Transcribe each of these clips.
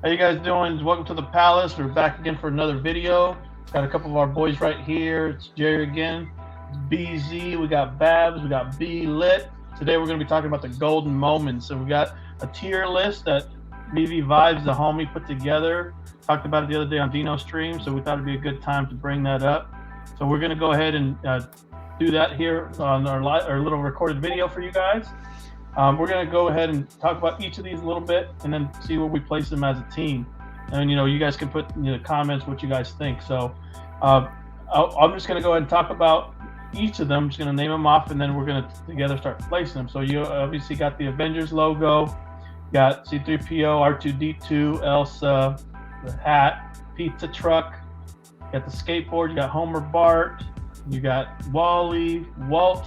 How you guys doing? Welcome to the Palace. We're back again for another video. Got a couple of our boys right here. It's Jerry again. It's BZ. We got Babs. We got B Lit. Today we're going to be talking about the golden moments. So we got a tier list that Veve Vibes, the homie, put together. Talked about it the other day on Dino's stream, so we thought it'd be a good time to bring that up. So we're going to go ahead and do that here on our little recorded video for you guys. We're going to go ahead and talk about each of these a little bit and then see where we place them as a team. And, you guys can put in the comments what you guys think. So I'm just going to go ahead and talk about each of them. I'm just going to name them off, and then we're going to together start placing them. So you obviously got the Avengers logo, got C-3PO, R2-D2, Elsa, the hat, pizza truck, you got the skateboard, you got Homer, Bart, you got Wally, Walt,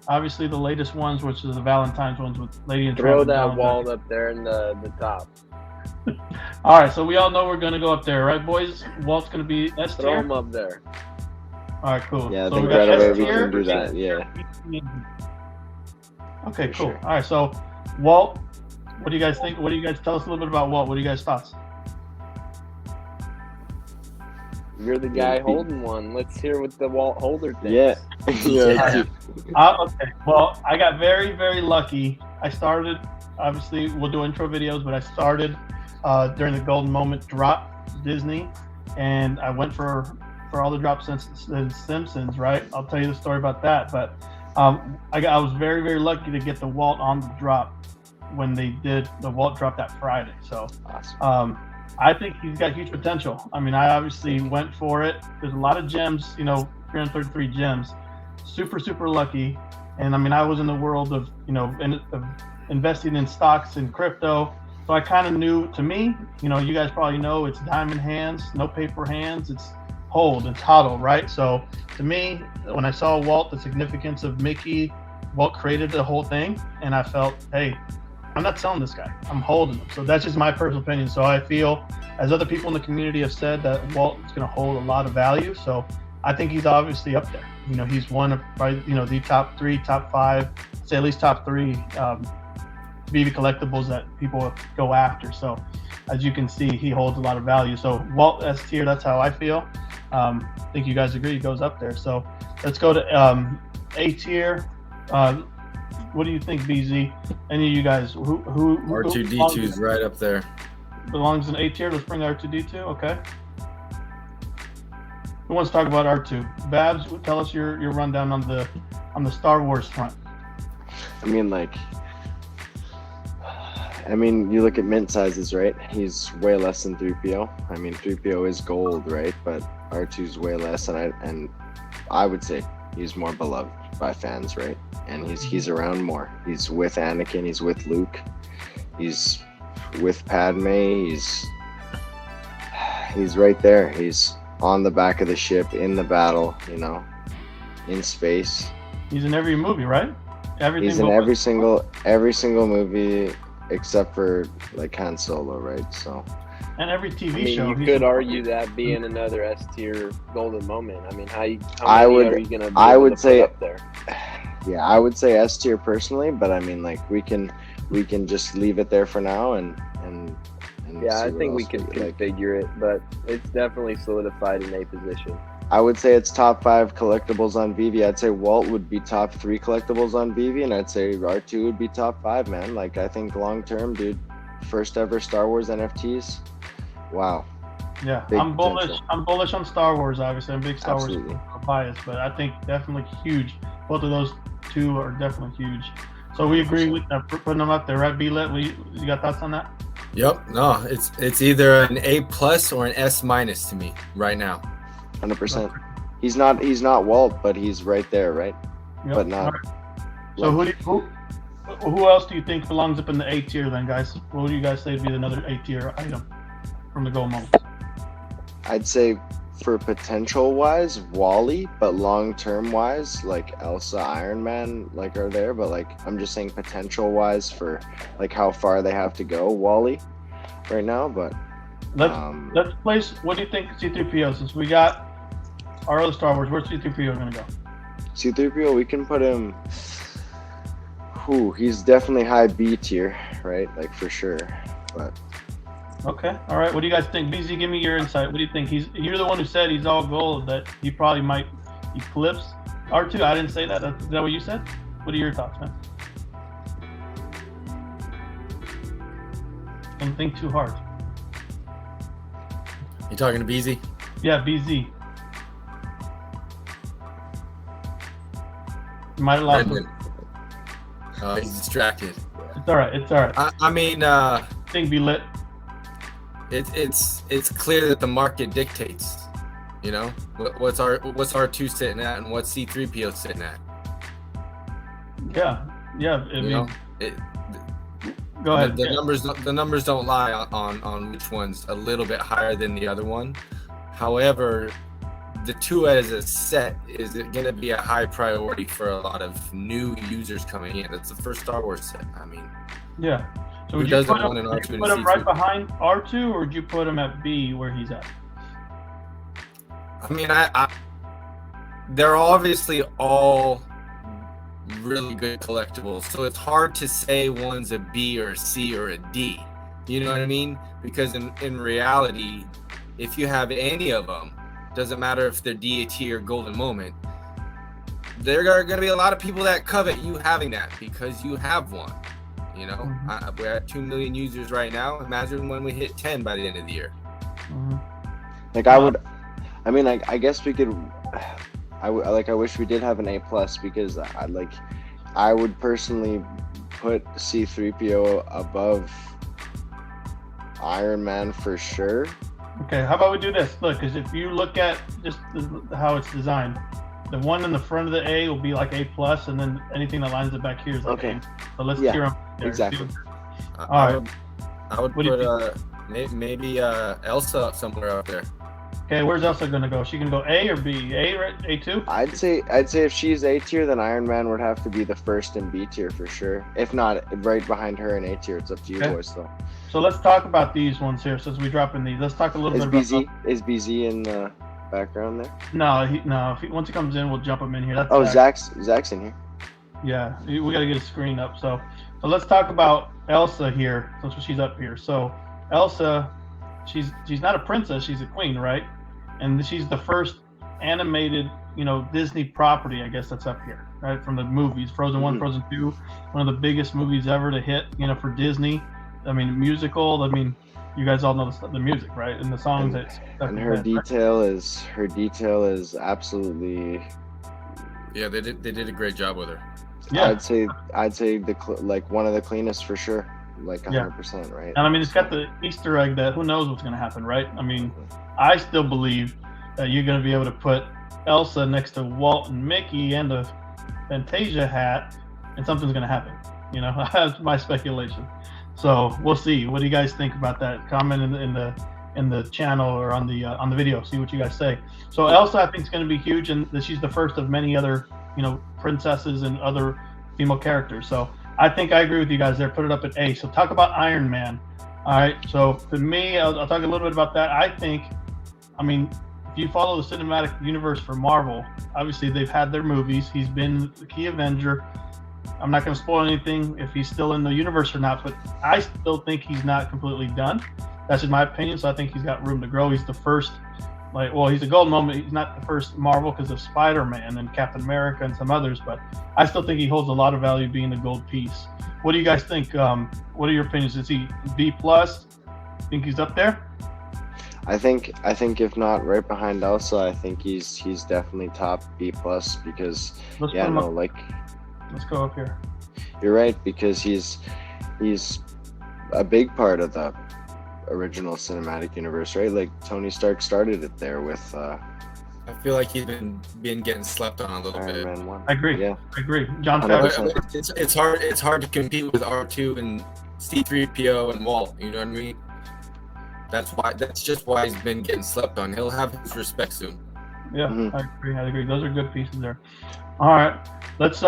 obviously the latest ones, which is the Valentine's ones with Lady and Throw that Walt up there in the top. All right, so we all know we're going to go up there, right, boys? Walt's going to be S tier. Throw him up there. All right, cool. Yeah, I so think we got right away S we tier. can do that. Yeah. Okay, cool. Sure. All right, so Walt, what do you guys think? What do you guys tell us a little bit about Walt? What are you guys' thoughts? You're the guy holding one. Let's hear what the Walt holder thinks. Yeah. Yeah. Okay. Well, I got very, very lucky. I started, obviously, we'll do intro videos, but I started during the golden moment drop Disney, and I went for all the drops since the Simpsons, right? I'll tell you the story about that. But I was very, very lucky to get the Walt on the drop when they did the Walt drop that Friday. So Awesome. I think he's got huge potential. I mean, I obviously went for it. There's a lot of gems, 333 gems. Super, super lucky. And I mean, I was in the world of, of investing in stocks and crypto. So I kind of knew, to me, you guys probably know it's diamond hands, no paper hands. It's hold, it's hodl, right? So to me, when I saw Walt, the significance of Mickey, Walt created the whole thing. And I felt, hey, I'm not selling this guy. I'm holding him. So that's just my personal opinion. So I feel, as other people in the community have said, that Walt is going to hold a lot of value. So I think he's obviously up there. He's one of probably, the top 3, top 5, say at least top 3 Veve collectibles that people go after. So as you can see, he holds a lot of value. So Walt S tier, that's how I feel. I think you guys agree he goes up there. So let's go to A tier. What do you think, BZ? Any of you guys? Who R2-D2 is right up there. Belongs in A tier. Let's bring R2-D2. Okay. Who wants to talk about R2? Babs, tell us your rundown on the Star Wars front. I mean, you look at mint sizes, right? He's way less than 3PO. I mean, 3PO is gold, right? But R2's way less, and I would say he's more beloved by fans, right? And he's around more. He's with Anakin, he's with Luke, he's with Padme, he's right there. He's on the back of the ship, in the battle, in space. He's in every movie, right? He's in every single movie except for like Han Solo, right? So. And every TV show. You could argue that being another S tier golden moment. I mean, how many are you gonna be able to put up there? Yeah, I would say S tier personally, but I mean, like we can just leave it there for now and yeah, I think we can configure it, but it's definitely solidified in a position. I would say it's top 5 collectibles on Veve. I'd say Walt would be top 3 collectibles on Veve, and I'd say R2 would be top 5, man. Like, I think long term, dude, first ever Star Wars NFTs. Wow. Yeah, Big I'm bullish. potential. I'm bullish on Star Wars. Obviously, I'm a big Star Absolutely. Wars bias, but I think definitely huge. Both of those two are definitely huge. So we agree with putting them up there, right? B-Lit, you got thoughts on that? Yep. No, it's either an A+ or an S- to me right now. 100%. He's not Walt, but he's right there, right? Yep. But not. Right. So who else do you think belongs up in the A tier then, guys? What would you guys say would be another A tier item from the gold moment? I'd say for potential wise, Wally, but long term wise, like Elsa, Iron Man, like are there. But like I'm just saying potential wise for like how far they have to go, Wally, right now. But let's place. What do you think C-3PO? Since we got our other Star Wars, where's C-3PO gonna go? C-3PO, we can put him. He's definitely high B tier, right? Like for sure. But Okay. All right. What do you guys think? BZ, give me your insight. What do you think? You're the one who said he's all gold, that he probably might eclipse R2. I didn't say that. Is that what you said? What are your thoughts, man? Don't think too hard. You talking to BZ? Yeah, BZ. You might have lost him. Oh, he's distracted. It's all right. It's all right. I mean, Thing be lit. it's clear that the market dictates. You know, what's R2 sitting at and what's C3PO sitting at. Yeah. I mean, know, go ahead. The numbers don't lie on which one's a little bit higher than the other one. However, the two as a set is going to be a high priority for a lot of new users coming in. It's the first Star Wars set. I mean, yeah. So who would doesn't you want an R2 and put him C3? right behind R2, or would you put him at B where he's at? I mean, they're obviously all really good collectibles, so it's hard to say one's a B or a C or a D. You know what I mean? Because in reality, if you have any of them, doesn't matter if they're DAT or Golden Moment, there are going to be a lot of people that covet you having that because you have one. You know, Mm-hmm. we're at 2 million users right now. Imagine when we hit 10 by the end of the year. Mm-hmm. Like I guess we could. I wish we did have an A+, because I would personally put C3PO above Iron Man for sure. Okay, how about we do this? Look, because if you look at just how it's designed, the one in the front of the A will be like A+, and then anything that lines it back here is like Okay. A. So let's Yeah, hear them. exactly. I would What do you put maybe Elsa somewhere up there. Okay, where's Elsa gonna go? She gonna go A or B? A, right? A2? I'd say if she's A tier, then Iron Man would have to be the first in B tier for sure. If not, right behind her in A tier. It's up to you Okay. boys though. So let's talk about these ones here. Since we drop in these, let's talk a little bit about. Is BZ in the background there? No. Once he comes in, we'll jump him in here. That's Oh, Zach. Zach's in here. Yeah, we got to get a screen up. So let's talk about Elsa here, since she's up here. So Elsa, she's not a princess, she's a queen, right? And she's the first animated, Disney property, I guess, that's up here, right? From the movies, Frozen 1, Frozen 2, one of the biggest movies ever to hit, for Disney. I mean, musical. I mean, you guys all know the music, right? And the songs. And her detail is absolutely. Yeah, they did a great job with her. Yeah, I'd say one of the cleanest for sure, like 100%, right? And I mean, it's got the Easter egg that who knows what's going to happen, right? I mean, I still believe that you're going to be able to put Elsa next to Walt and Mickey and the Fantasia hat, and something's going to happen. That's my speculation. So we'll see. What do you guys think about that? Comment in the channel or on the video. See what you guys say. So Elsa, I think, is going to be huge, and she's the first of many other princesses and other female characters. So I think I agree with you guys there. Put it up at A. So talk about Iron Man. All right. So to me, I'll talk a little bit about that. If you follow the cinematic universe for Marvel, obviously they've had their movies. He's been the key Avenger. I'm not going to spoil anything if he's still in the universe or not, but I still think he's not completely done. That's just my opinion. So I think he's got room to grow. He's the first, he's a golden moment. He's not the first Marvel because of Spider-Man and Captain America and some others, but I still think he holds a lot of value being the gold piece. What do you guys think? What are your opinions? Is he B+? Think he's up there? I think if not right behind Elsa, I think he's definitely top B+ because Let's go up here. You're right, because he's a big part of the original cinematic universe, right? Like Tony Stark started it there with I feel like he's been getting slept on a little bit. Iron Man 1. I agree. Yeah. I agree. John 100%. Favreau. It's hard to compete with R2 and C3PO and Walt. You know what I mean? That's just why he's been getting slept on. He'll have his respect soon. Yeah, Mhm. I agree. Those are good pieces there. All right, let's.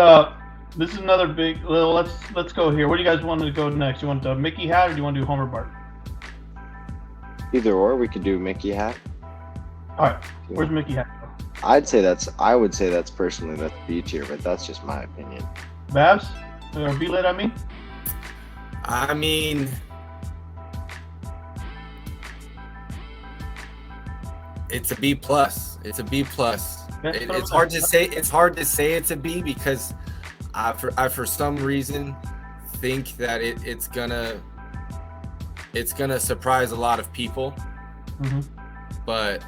This is another big. Let's go here. What do you guys want to go next? You want the Mickey hat or do you want to do Homer Bart? Either or, we could do Mickey hat. All right, where's Mickey hat? I would say that's personally that's B tier, but that's just my opinion. Babs or B-Lit? I mean, It's a B plus. It's a B plus. It's what I'm hard to say. It's hard to say it's a B because I for some reason think that it's gonna surprise a lot of people. Mm-hmm. But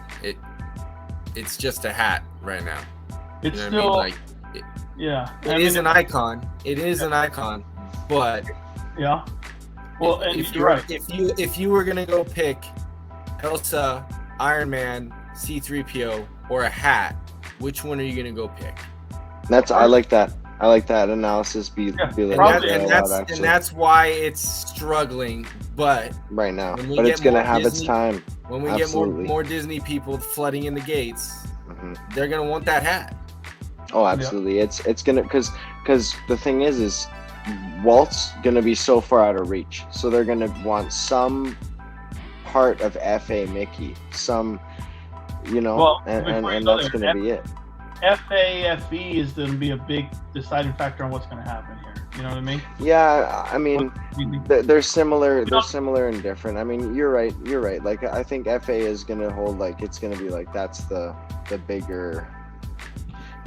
it's just a hat right now. It's you know still, what I mean? Like, yeah. it is an icon. It is an icon. But yeah. Well, and if you're right. If you were gonna go pick Elsa, Iron Man, C-3PO, or a hat, which one are you gonna go pick? I like that. I like that analysis. And that's why it's struggling. But right now, but it's gonna have its time. When we get more Disney people flooding in the gates, they're gonna want that hat. Oh, absolutely. Yeah. It's gonna because the thing is Walt's gonna be so far out of reach, so they're gonna want some part of FA Mickey, some, and that's gonna be it. FE is going to be a big deciding factor on what's going to happen here. You know what I mean? Yeah, I mean, they're similar. They're similar and different. I mean, you're right. Like, I think FA is going to hold, like, it's going to be like that's the bigger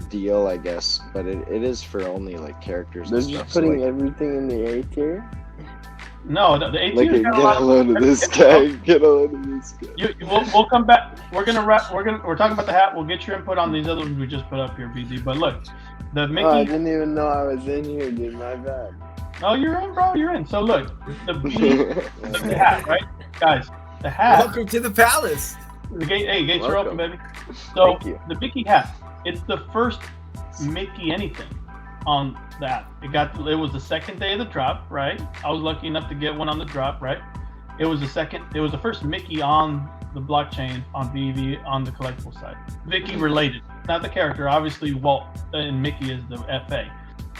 deal, I guess. But it is for only like characters. They're just putting everything in the A tier. No, the A tier. Get a load of this guy. Get a load of this guy. We'll come back. We're talking about the hat. We'll get your input on these other ones we just put up here, BZ. But look, the Mickey. I didn't even know I was in here, dude. My bad. Oh, you're in, bro. You're in. So look, the hat, right, guys? The hat. Welcome to the palace. The gate. Hey, gates are open, baby. So the Mickey hat. It's the first Mickey anything on that. It was the second day of the drop, right? I was lucky enough to get one on the drop, right? It was the first Mickey on the blockchain on Veve on the collectible side. Mickey related, not the character. Obviously, Walt and Mickey is the FA,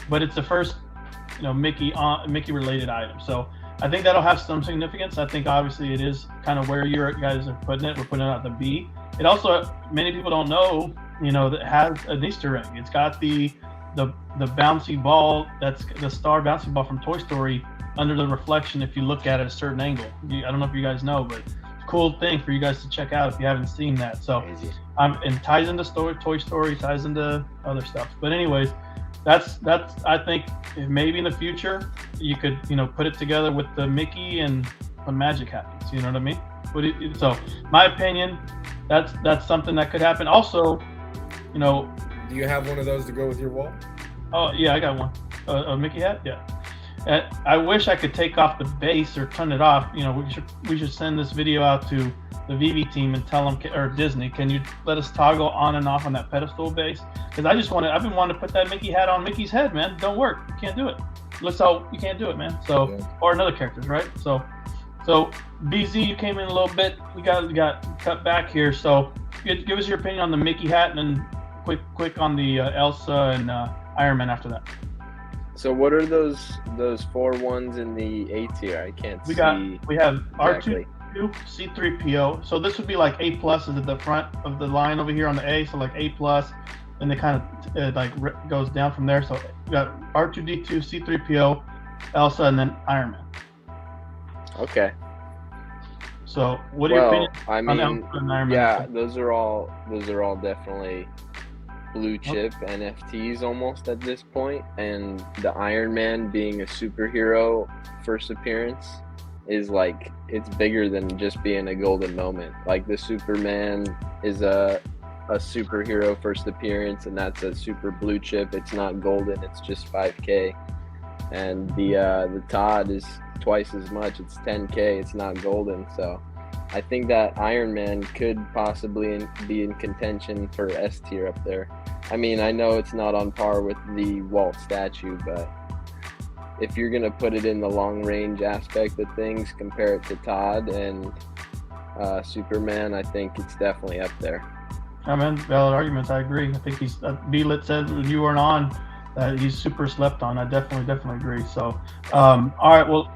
but it's the first, Mickey related item. So I think that'll have some significance. I think obviously it is kind of where you guys are putting it. We're putting it at the B. It also, many people don't know, that it has an Easter egg. It's got the bouncy ball, that's the star bouncy ball from Toy Story under the reflection if you look at it at a certain angle. I don't know if you guys know, but it's a cool thing for you guys to check out if you haven't seen that. So and ties into Toy Story, ties into other stuff. But anyways, that's I think maybe in the future you could put it together with the Mickey and the magic happens. You know what I mean? So my opinion, that's something that could happen. Also, do you have one of those to go with your wall? Oh yeah, I got one. A Mickey hat, yeah. I wish I could take off the base or turn it off. We should send this video out to the Veve team and tell them, or Disney, can you let us toggle on and off on that pedestal base? Because I've been wanting to put that Mickey hat on Mickey's head, man. Don't work. You can't do it. Looks how you can't do it, man. So or another characters, right? So BZ, you came in a little bit. We got cut back here. So give us your opinion on the Mickey hat, and then quick on the Elsa and Iron Man after that. So what are those 4 ones in the A tier? I can't see. We have exactly. R2, C-3PO. So this would be like A plus is at the front of the line over here on the A. So like A plus, and it kind of goes down from there. So we got R2D2, C-3PO, Elsa, and then Iron Man. Okay. So what are your opinions on Elsa and Iron Man? Yeah, those are all definitely blue chip NFTs almost at this point, and the Iron Man being a superhero first appearance is like, it's bigger than just being a golden moment. Like the Superman is a superhero first appearance, and that's a super blue chip. It's not golden, it's just 5K. And the Todd is twice as much, it's 10K, it's not golden. So I think that Iron Man could possibly be in contention for S tier up there. I mean, I know it's not on par with the Walt statue, but if you're going to put it in the long range aspect of things, compare it to Todd and Superman, I think it's definitely up there. I mean, valid arguments. I agree. I think B-Lit said when you weren't on that he's super slept on. I definitely agree. So, all right. Well,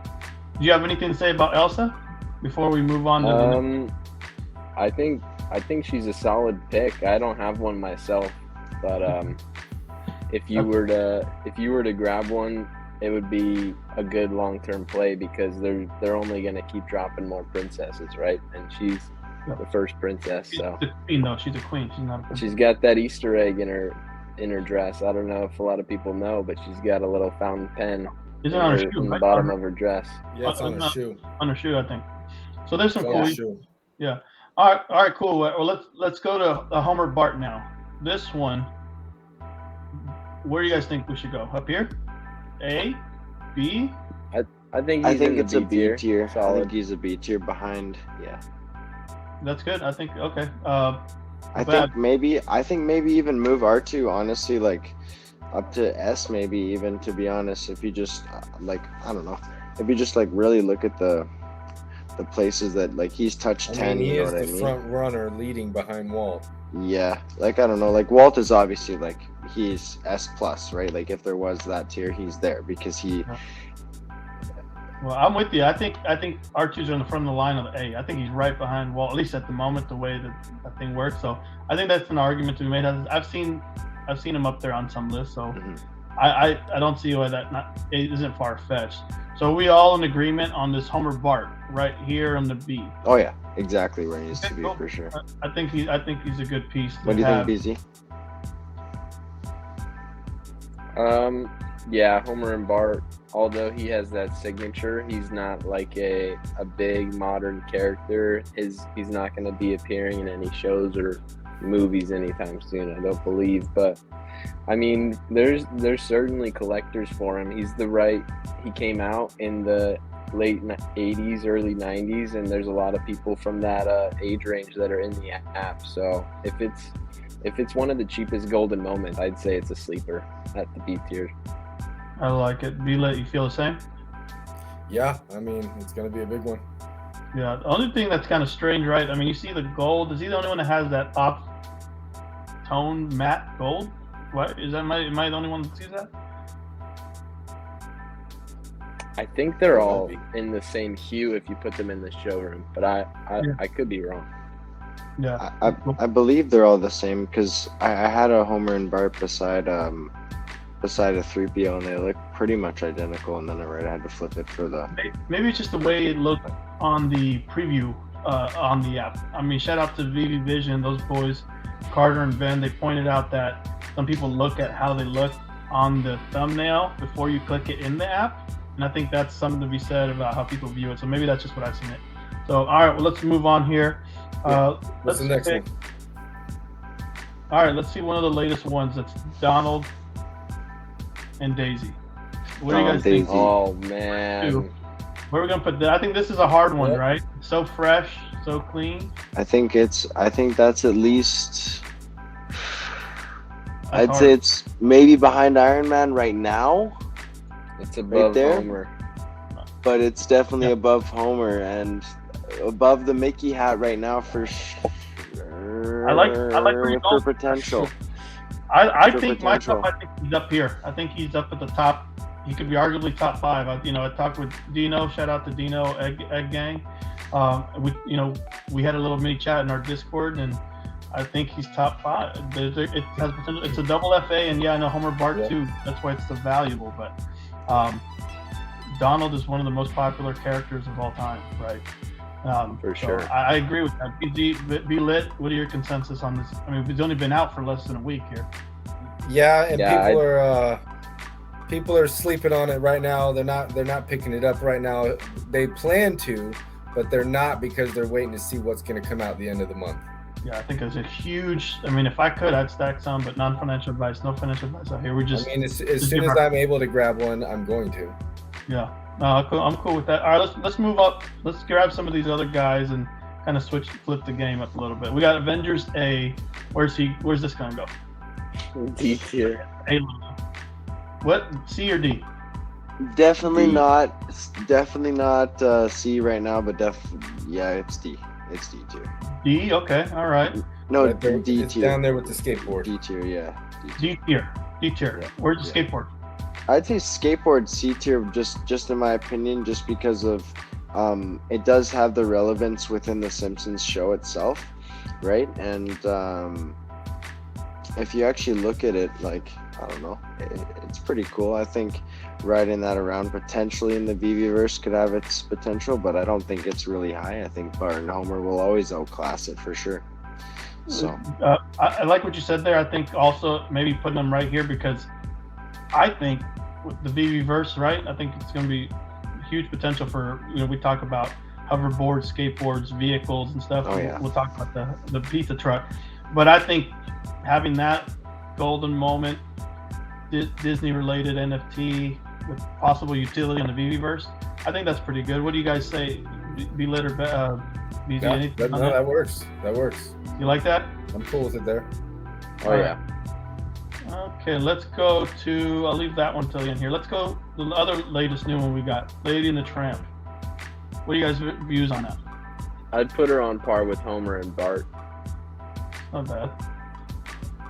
do you have anything to say about Elsa before we move on to I think she's a solid pick. I don't have one myself, but if you were to grab one, it would be a good long-term play because they're only going to keep dropping more princesses, right? And the first princess. She's So the queen, though. She's a queen. She's not a princess. she's got that Easter egg in her dress. I don't know if a lot of people know, but she's got a little fountain pen Is it on her shoe? in the Right? bottom of her dress. Yeah, it's on her shoe. On her shoe, I think. So there's some It's on her cool. shoe. Yeah. All right, cool. Well, let's go to the Homer Bart now. This one. Where do you guys think we should go? Up here? A, B. I think it's a B tier. tier. I Solid. think he's a B tier behind. Yeah. That's good. I think okay. I bad. think maybe even move R2 honestly like up to S maybe even, to be honest, if you just like I don't know, if you just like really look at the places that like he's touched 10, he you know is what I the mean? front runner leading behind Walt. Yeah, like I don't know, like Walt is obviously like he's S plus, right? Like if there was that tier, he's there because he. Well, I'm with you. I think R2's on the front of the line of the A. I think he's right behind Walt, at least at the moment, the way that thing works. So I think that's an argument to be made. I've seen him up there on some lists, so I don't see why it isn't far fetched. So are we all in agreement on this Homer Bart right here on the B? Oh yeah, exactly where he needs to be cool. for sure. I think he's a good piece. What do you think, BZ? Yeah, Homer and Bart, although he has that signature, he's not like a big modern character. He's not going to be appearing in any shows or movies anytime soon, I don't believe. But I mean, there's certainly collectors for him. He came out in the late 80s, early 90s, and there's a lot of people from that age range that are in the app. So if it's one of the cheapest golden moments, I'd say it's a sleeper at the B tier. I like it. B-Lit, you feel the same? Yeah, I mean, it's going to be a big one. Yeah. The only thing that's kind of strange, right? I mean, you see the gold. Is he the only one that has that off tone matte gold? What is that? Am I the only one that sees that? I think they're all in the same hue if you put them in the showroom, but I could be wrong. Yeah. I believe they're all the same because I had a Homer and Bart beside a 3PO and they look pretty much identical, and then I had to flip it for the. Maybe it's just the way it looked on the preview on the app. I mean, shout out to Veve Vision, those boys, Carter and Ben. They pointed out that some people look at how they look on the thumbnail before you click it in the app, and I think that's something to be said about how people view it. So maybe that's just what I've seen it. So all right, well, let's move on here. What's the next one? All right, let's see one of the latest ones. That's Donald and Daisy. What do you guys think? Oh man, Where are we gonna put that? I think this is a hard one, right? So fresh, so clean. I think that's at least. That's I'd hard. say it's maybe behind Iron Man right now, it's above there? Homer. but it's definitely above Homer and above the Mickey hat right now for sure. I like where you're for going. potential. I For think potential. I think he's up here. I think he's up at the top. He could be arguably top 5. I talked with Dino. Shout out to Dino Egg Gang. We had a little mini chat in our Discord, and I think he's top 5. It has potential. It's a double FA, and yeah, I know Homer Bart too. That's why it's so valuable. But Donald is one of the most popular characters of all time, right? For sure. I agree with that. Be lit. What are your consensus on this? I mean, it's only been out for less than a week here. Yeah, and people are sleeping on it right now. They're not picking it up right now. They plan to, but they're not because they're waiting to see what's going to come out at the end of the month. Yeah, I think it's a huge. I mean, if I could, I'd stack some, but non-financial advice. No financial advice out here. As soon as I'm able to grab one, I'm going to. Yeah, no, I'm cool with that. All right, let's move up. Let's grab some of these other guys and kind of flip the game up a little bit. We got Avengers A. Where's this gonna go? D tier. A logo. What? C or D? Definitely D. not C right now, but it's D. It's D tier. D. Okay. All right. No, Right there, D it's tier. down there with the skateboard. D tier, yeah. D tier. D tier. Yeah. Where's the skateboard? I'd say skateboard C tier, just in my opinion, just because of it does have the relevance within the Simpsons show itself, right? And if you actually look at it, like, I don't know, it's pretty cool. I think riding that around potentially in the Veveverse could have its potential, but I don't think it's really high. I think Bart and Homer will always outclass it for sure. So I like what you said there. I think also maybe putting them right here because I think with the Veveverse, right? I think it's going to be huge potential for, we talk about hoverboards, skateboards, vehicles and stuff. Oh, yeah. We'll talk about the pizza truck. But I think having that golden moment, Disney related NFT with possible utility on the Veveverse, I think that's pretty good. What do you guys say? Be lit or BZ? Yeah, that works. That works. You like that? I'm cool with it there. Oh yeah. Okay, let's go to. I'll leave that one till the end here. Let's go to the other latest new one we got, Lady and the Tramp. What do you guys' views on that? I'd put her on par with Homer and Bart. Not bad.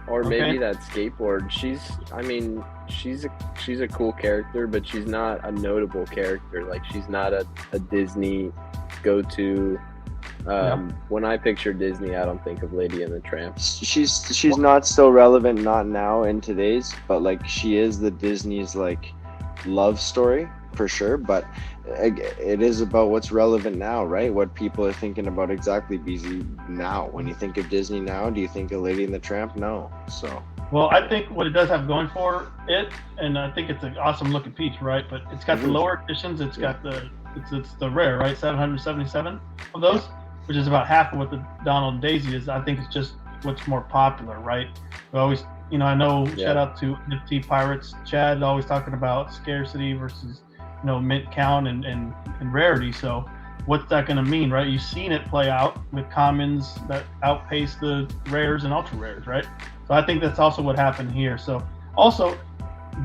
Or maybe Okay. that skateboard. She's a cool character, but she's not a notable character. Like she's not a Disney go-to. When I picture Disney, I don't think of Lady and the Tramp. she's not so relevant, not now in today's, but like she is the Disney's like love story for sure. But it is about what's relevant now, right? What people are thinking about exactly busy now. When you think of Disney now, do you think of Lady and the Tramp? No. So Well, I think what it does have going for it, and I think it's an awesome looking piece, right? But it's got the lower editions. It's got it's the rare, right? 777 of those, which is about half of what the Donald and Daisy is. I think it's just what's more popular, right? We always, I know. Yeah. Shout out to NFT Pirates, Chad, always talking about scarcity versus mint count and rarity. So what's that going to mean, right? You've seen it play out with commons that outpace the rares and ultra rares, right? So I think that's also what happened here. So also,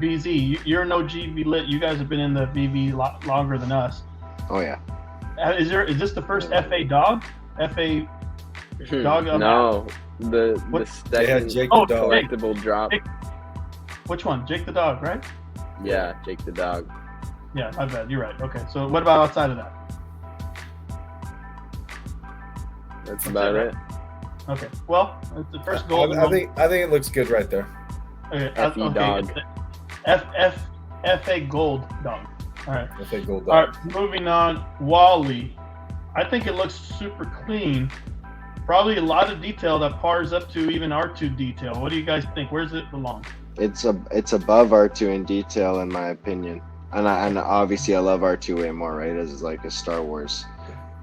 BZ, you're an OG lit. You guys have been in the VV longer than us. oh yeah. Is this the first FA dog? FA dog? No, the What? second Jake the dog. collectible drop. Jake. Which one? Jake the dog, right? Yeah, Jake the dog. Yeah, my bad. You're right. Okay. So what about outside of that? That's about it, it. Okay. Well, it's the first golden. I think it looks good right there. Okay. FE dog. FA gold dog. All right. I think gold. All right. Moving on. Wally. I think it looks super clean. Probably a lot of detail that pars up to even R2 detail. What do you guys think? Where does it belong? It's above R2 in detail, in my opinion. And obviously I love R2 way more, right? As like a Star Wars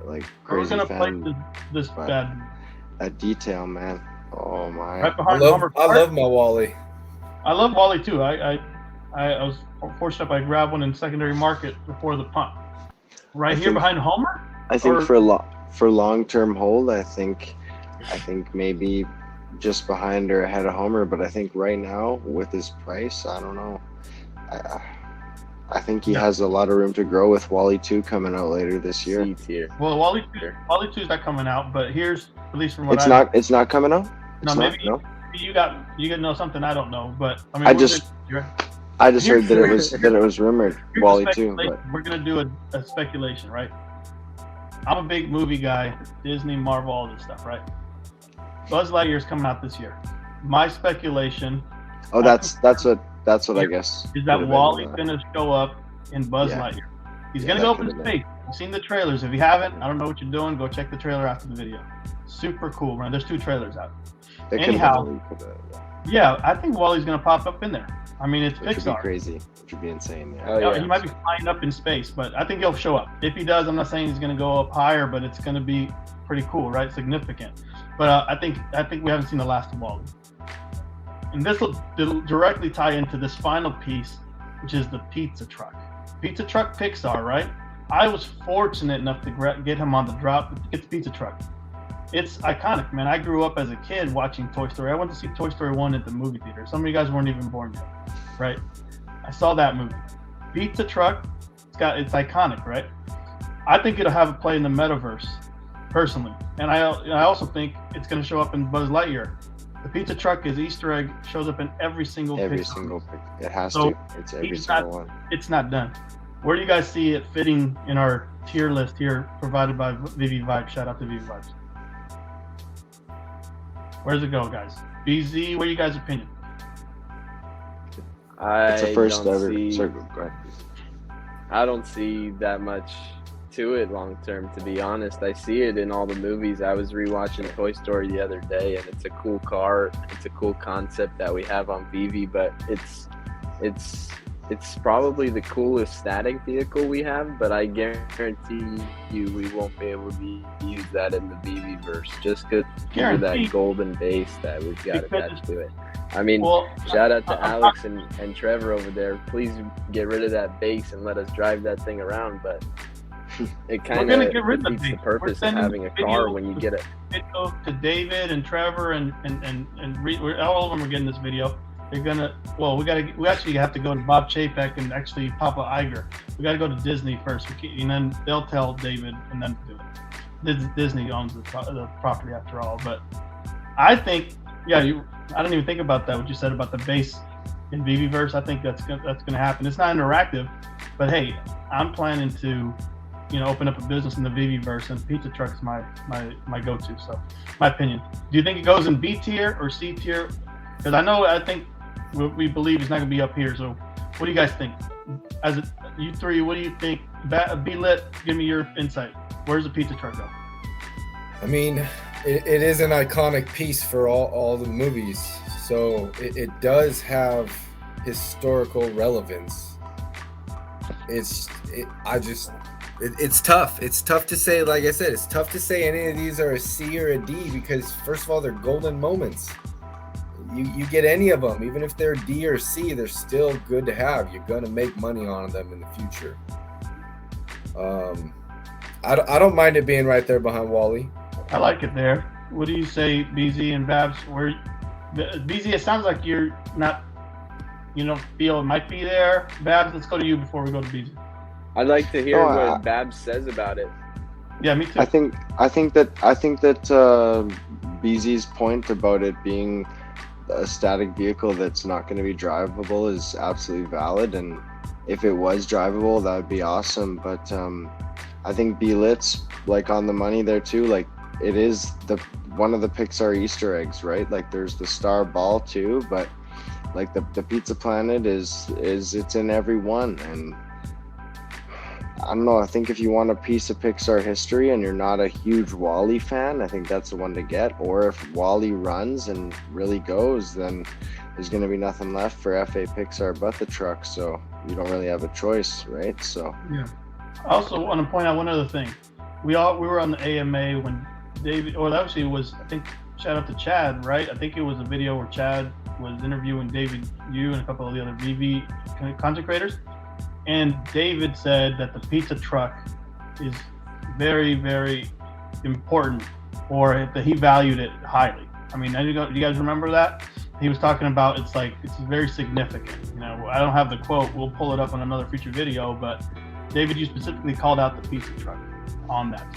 like We're crazy gonna fan. play this but- bad. That detail, man. Oh my. Right I behind love Homer. my Wally. I love Wally too. I was fortunate I grabbed one in secondary market before the pump. Right I here think- behind Homer. I think Or- for long-term hold, I think maybe just behind or ahead of Homer, but I think right now with his price, I don't know. I think he has a lot of room to grow with Wally 2 coming out later this year. C tier. Well, Wally 2's not coming out, but here's at least from what It's not coming out? No, It's maybe not? No? you got to know something I don't know, but I mean, I just heard that it was rumored Wally 2, but we're gonna do a speculation, right? I'm a big movie guy, Disney, Marvel, all this stuff, right? Buzz Lightyear's coming out this year. My speculation oh, that's what I guess. is that could've been, Wally's gonna show up in Buzz yeah. Lightyear. He's Yeah, gonna that go up in could've been. space. You've seen the trailers. If you haven't, I don't know what you're doing. Go check the trailer after the video. Super cool, man. There's 2 trailers out. It could've Anyhow, been, Yeah, I think Wally's gonna pop up in there. I mean, it's which would be Pixar. crazy. Which would be insane. Yeah. Oh yeah. He might be flying up in space, but I think he'll show up. If he does, I'm not saying he's going to go up higher, but it's going to be pretty cool, right? Significant. But I think we haven't seen the last of Wally. And this will directly tie into this final piece, which is the pizza truck. Pizza truck Pixar, right? I was fortunate enough to get him on the drop. It's pizza truck. It's iconic, man. I grew up as a kid watching Toy Story. I went to see Toy Story 1 at the movie theater. Some of you guys weren't even born yet, right? I saw that movie. Pizza truck, it's iconic, right? I think it'll have a play in the metaverse, personally. And I also think it's going to show up in Buzz Lightyear. The pizza truck is Easter egg, shows up in every single Pixar. It has So, to. It's every he's single not- one. It's not done. Where do you guys see it fitting in our tier list here provided by Veve Vibes? Shout out to Veve Vibes. Where's it go, guys? BZ, what are you guys' opinion? It's a first don't ever. see- Sorry, go ahead. I don't see that much to it long term, to be honest. I see it in all the movies. I was rewatching Toy Story the other day, and it's a cool car. It's a cool concept that we have on Veve, but it's probably the coolest static vehicle we have. But I guarantee you, we won't be able to use that in the Veve verse just because of that golden base that we've got attached to it. I mean, shout out to Alex and Trevor over there. Please get rid of that base and let us drive that thing around. But it kind of defeats the purpose of having a car when you get it. Video to David and Trevor and all of them are getting this video. They're gonna. Well, we actually have to go to Bob Chapek and actually Papa Iger. We got to go to Disney first, and then they'll tell David, and then do it. Disney owns the property after all. But I think, I didn't even think about that. What you said about the base in Veveverse, I think that's gonna happen. It's not interactive, but hey, I'm planning to, open up a business in the Veveverse, and pizza truck is my go-to. So, my opinion. Do you think it goes in B tier or C tier? Because I think we believe it's not gonna be up here. So, what do you guys think? You three, what do you think? Be lit. Give me your insight. Where's the pizza truck go? I mean, it is an iconic piece for all the movies, so it does have historical relevance. It's tough. It's tough to say. Like I said, it's tough to say any of these are a C or a D because first of all, they're golden moments. You get any of them, even if they're D or C, they're still good to have. You're gonna make money on them in the future. I don't mind it being right there behind Wall-E. I like it there. What do you say, BZ and Babs? BZ, it sounds like you're not, you don't feel it might be there. Babs, let's go to you before we go to BZ. I'd like to hear what Babs says about it. Yeah, me too. I think that BZ's point about it being a static vehicle that's not going to be drivable is absolutely valid, and if it was drivable, that would be awesome. But I think B-Lit's like on the money there too. Like it is one of the Pixar Easter eggs, right? Like there's the star ball too, but like the Pizza Planet is it's in every one. And I don't know, I think if you want a piece of Pixar history and you're not a huge Wall-E fan, I think that's the one to get. Or if Wall-E runs and really goes, then there's going to be nothing left for FA Pixar but the truck, so you don't really have a choice, right? So yeah. I also want to point out one other thing. We were on the AMA when David, or actually it was, I think, shout out to Chad, right? I think it was a video where Chad was interviewing David, you, and a couple of the other Veve content creators. And David said that the pizza truck is very, very important, or that he valued it highly. I mean, do you guys remember that? He was talking about it's very significant. I don't have the quote. We'll pull it up on another future video, but David, you specifically called out the pizza truck on that,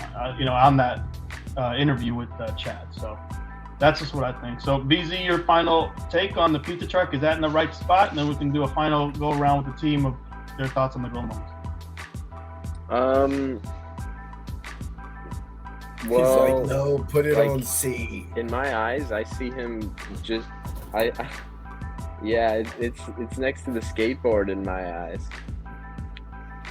on that interview with Chad. So that's just what I think. So BZ, your final take on the pizza truck, is that in the right spot? And then we can do a final go around with the team of their thoughts on the golden moments. Well, he's like, no, put it on C. In my eyes, I see him just, it's next to the skateboard in my eyes.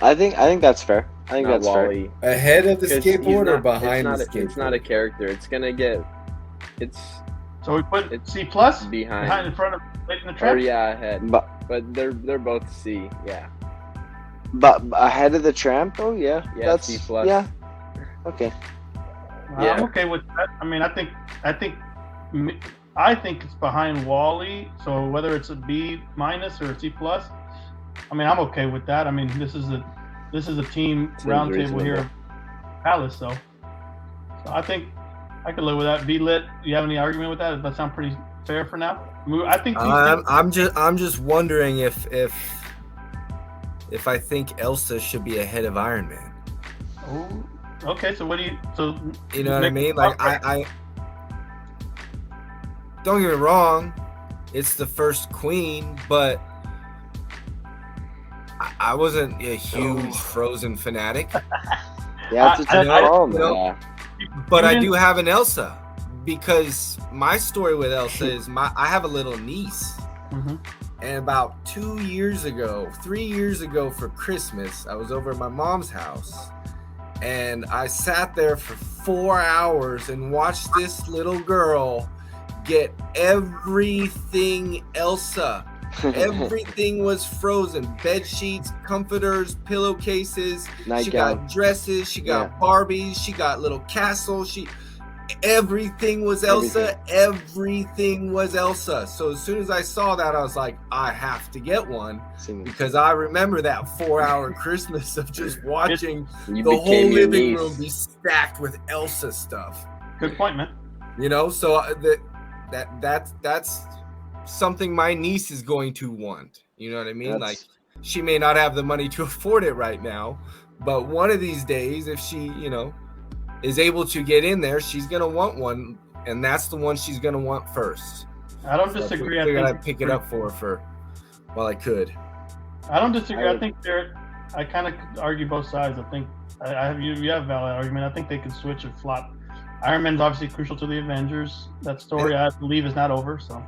I think that's fair. I think Not that's Wall-E. fair. Ahead of the skateboard or behind the skateboard? It's not a character. It's gonna get. So we put C plus behind in front of in the trap. Or yeah, ahead. But they're both C. Yeah. But ahead of the tramp? Oh yeah. Yeah, That's C plus. Yeah. Okay. Yeah. I'm okay with that. I mean, I think it's behind Wall-E. So whether it's a B minus or a C plus, I mean, I'm okay with that. I mean, this is a team roundtable here at Palace, so I think I could live with that. Be lit. Do you have any argument with that? Does that sound pretty fair for now? I think I'm just wondering if I think Elsa should be ahead of Iron Man. Oh, okay. So what do you? So you know what I mean? Like I don't get me wrong, it's the first Queen, but I wasn't a huge Frozen fanatic. Yeah, it's a tough call, man. But I do have an Elsa because my story with Elsa is I have a little niece. Mm-hmm. And about 3 years ago for Christmas, I was over at my mom's house and I sat there for 4 hours and watched this little girl get everything Elsa. Everything was frozen. Bed sheets, comforters, pillowcases. She got dresses. She got Barbies. She got little castles. Everything was Elsa. Everything was Elsa. So as soon as I saw that, I was like, I have to get one because I remember that 4-hour Christmas of just watching the whole living room be stacked with Elsa stuff. Good point, man. You know, so that's something my niece is going to want. You know what I mean? Like, she may not have the money to afford it right now, but one of these days, if she, you know, is able to get in there, she's gonna want one, and that's the one she's gonna want first. I don't disagree. I gotta pick it up for her while I could. I don't disagree. I think I kind of argue both sides. I think you have a valid argument. I think they could switch and flop. Iron Man's obviously crucial to the Avengers. That story, I believe, is not over. So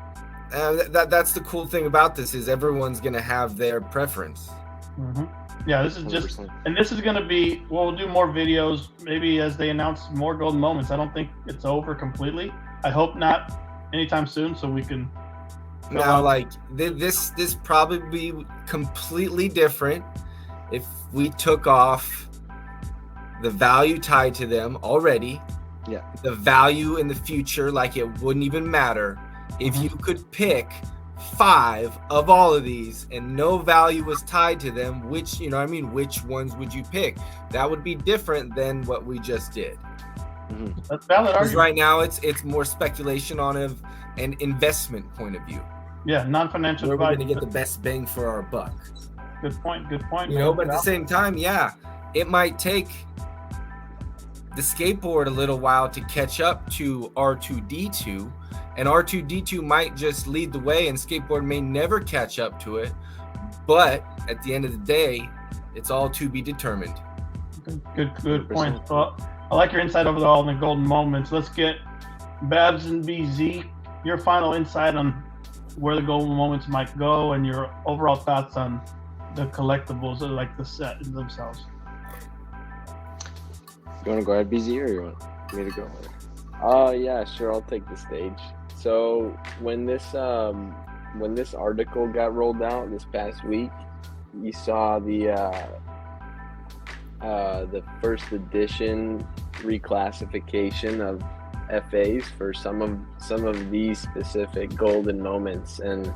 that's the cool thing about this is everyone's gonna have their preference. Mm-hmm. Yeah, this is 100%. and this is going to be, we'll do more videos, maybe as they announce more golden moments. I don't think it's over completely. I hope not anytime soon, so we can. Now, like, this probably be completely different if we took off the value tied to them already. Yeah. The value in the future, like it wouldn't even matter. If you could pick 5 of all of these and no value was tied to them, which, you know what I mean, which ones would you pick? That would be different than what we just did. Mm-hmm. That's valid Because argument. right now it's more speculation on an investment point of view. Yeah, non-financial. Where we're going to get the best bang for our buck. Good point. You know, but at the same time, yeah, it might take the skateboard a little while to catch up to R2-D2. And R2-D2 might just lead the way and skateboard may never catch up to it. But at the end of the day, it's all to be determined. Good point. Well, I like your insight over all the golden moments. Let's get Babs and BZ, your final insight on where the golden moments might go and your overall thoughts on the collectibles, like the set themselves. You want to go ahead, BZ, or you want me to go? Yeah, sure. I'll take the stage. So when this article got rolled out this past week, you saw the first edition reclassification of FAs for some of these specific golden moments, and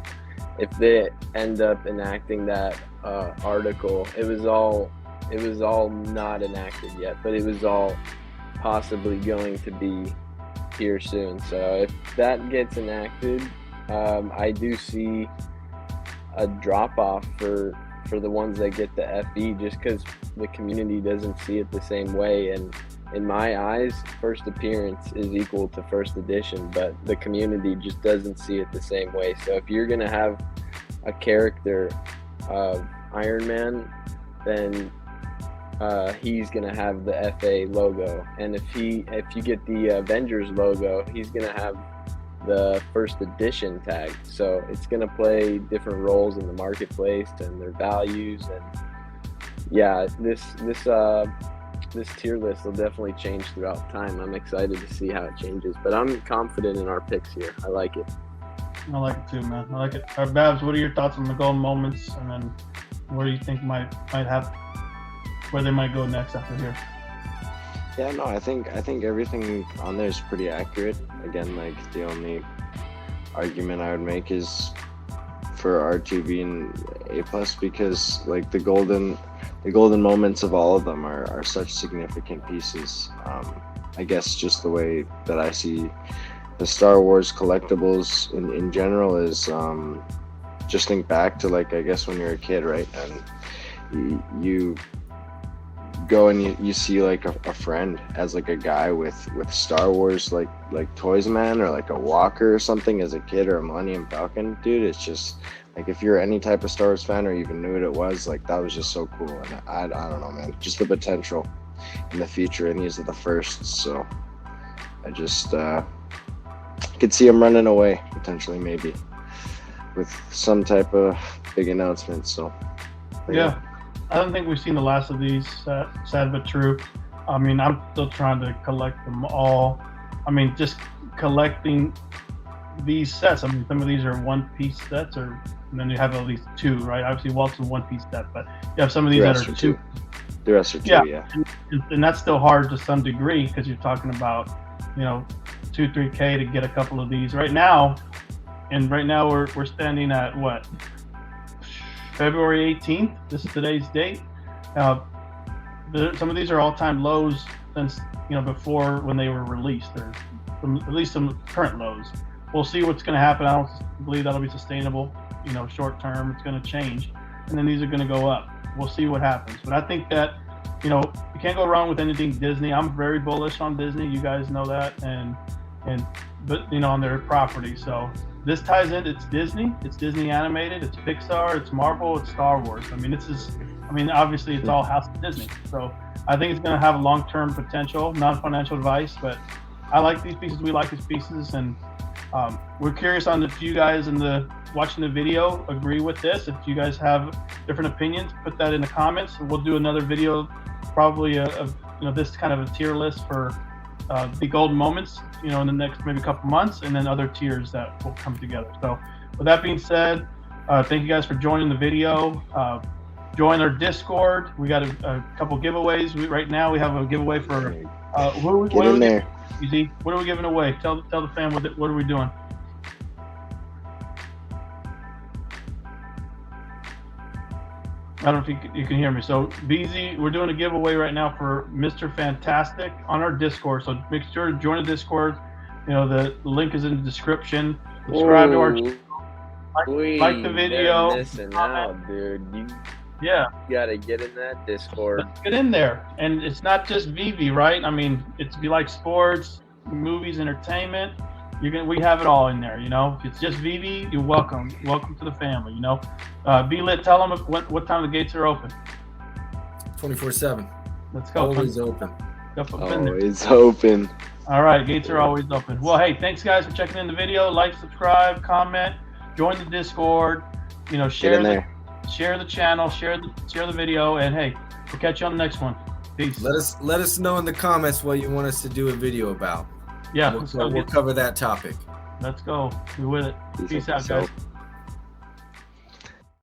if they end up enacting that article, it was all not enacted yet, but it was all possibly going to be here soon. So if that gets enacted, I do see a drop off for the ones that get the FE, just because the community doesn't see it the same way. And in my eyes, first appearance is equal to first edition, but the community just doesn't see it the same way. So if you're gonna have a character of Iron Man, then he's gonna have the FA logo, and if you get the Avengers logo, he's gonna have the first edition tag. So it's gonna play different roles in the marketplace and their values, and yeah, this tier list will definitely change throughout time. I'm excited to see how it changes, but I'm confident in our picks here. I like it. I like it too, man. I like it. Babs, what are your thoughts on the golden moments, and then where do you think might have, where they might go next after here? Yeah, no, I think everything on there is pretty accurate. Again, like, the only argument I would make is for R2 being A+, because like the golden moments of all of them are such significant pieces. I guess just the way that I see the Star Wars collectibles in general is just think back to, like, I guess when you're a kid, right? And you go and you see like a friend as like a guy with Star Wars like toys, man, or like a walker or something as a kid, or a Millennium Falcon, dude. It's just like, if you're any type of Star Wars fan or even knew what it was, like, that was just so cool. And I don't know, man, just the potential in the future, and these are the firsts. So I just could see them running away potentially, maybe with some type of big announcement. So yeah, I don't think we've seen the last of these. Sad but true. I mean, I'm still trying to collect them all. I mean, just collecting these sets. I mean, some of these are one-piece sets, and then you have at least two, right? Obviously, Walt's a one-piece set, but you have some of these that are two. The rest are two, yeah. And that's still hard to some degree because you're talking about, you know, 2-3K to get a couple of these right now. And right now we're standing at what? February 18th. This is today's date. Some of these are all-time lows since, you know, before when they were released, or at least some current lows. We'll see what's going to happen. I don't believe that'll be sustainable. You know, short term, it's going to change, and then these are going to go up. We'll see what happens. But I think that, you know, you can't go wrong with anything Disney. I'm very bullish on Disney. You guys know that, but you know, on their property. So this ties in. It's Disney. It's Disney animated. It's Pixar. It's Marvel. It's Star Wars. I mean, obviously it's all House of Disney. So I think it's going to have long-term potential. Non-financial advice, but I like these pieces. We like these pieces, and we're curious on if you guys watching the video agree with this. If you guys have different opinions, put that in the comments. We'll do another video, probably of you know, this kind of a tier list for the golden moments, you know, in the next maybe couple months, and then other tiers that will come together. So with that being said, thank you guys for joining the video. Join our Discord. We got a couple giveaways. Right now we have a giveaway for what are we giving away? Tell the fam what are we doing? I don't know if you can hear me. So, BZ, we're doing a giveaway right now for Mr. Fantastic on our Discord. So make sure to join the Discord. You know, the link is in the description. Subscribe to our channel. Like the video. They're missing out, dude. You gotta get in that Discord. Let's get in there. And it's not just Veve, right? I mean, if you like sports, movies, entertainment, we have it all in there, you know. If it's just Veve, you're welcome. Welcome to the family, you know. Be lit. Tell them what time the gates are open. 24/7. Let's go. Always open. Always open. All right, gates are always open. Well, hey, thanks guys for checking in the video. Like, subscribe, comment, join the Discord. You know, share the channel, share the video, and hey, we'll catch you on the next one. Peace. Let us know in the comments what you want us to do a video about. Yeah, we'll cover that topic. Let's go. Be with it. Peace out, guys.